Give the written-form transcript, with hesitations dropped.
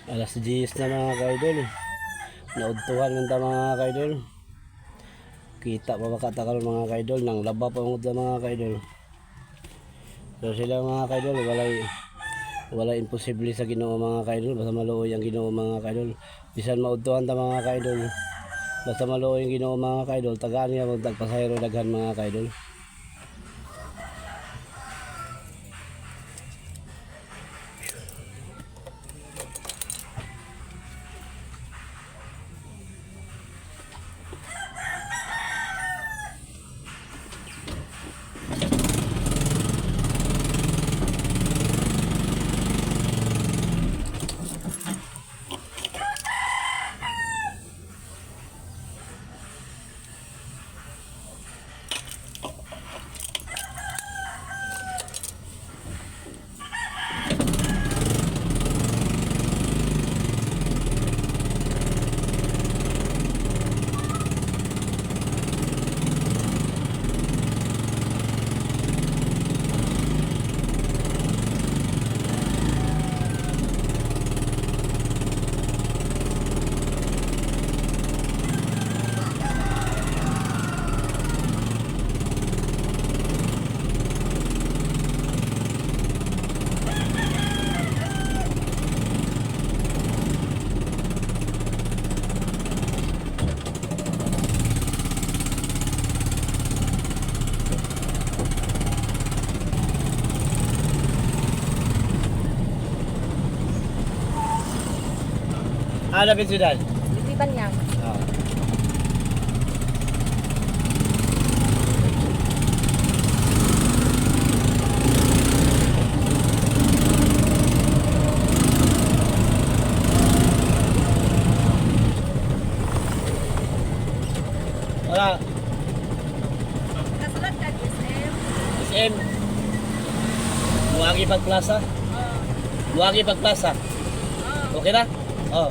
Alas 10 na mga kaidol. Naudtuhan ng mga kaidol. Kita pa makatakal mga kaidol. Nang laba pa mga kaidol. So sila mga kaidol, wala imposible sa Ginoo mga kaidol. Basta maluoy ang Ginoo mga kaidol. Bisan maudtuhan ta mga kaidol. Basta maluoy ang Ginoo mga kaidol. Tagaan niya kung tagpasayro daghan mga kaidol. Ano Pinsudan? Litiban niya. Oh. Wala. Kasulad ka, SM. SM. Buwagi pagplasa. Buwagi pagplasa. Okay na? Oh.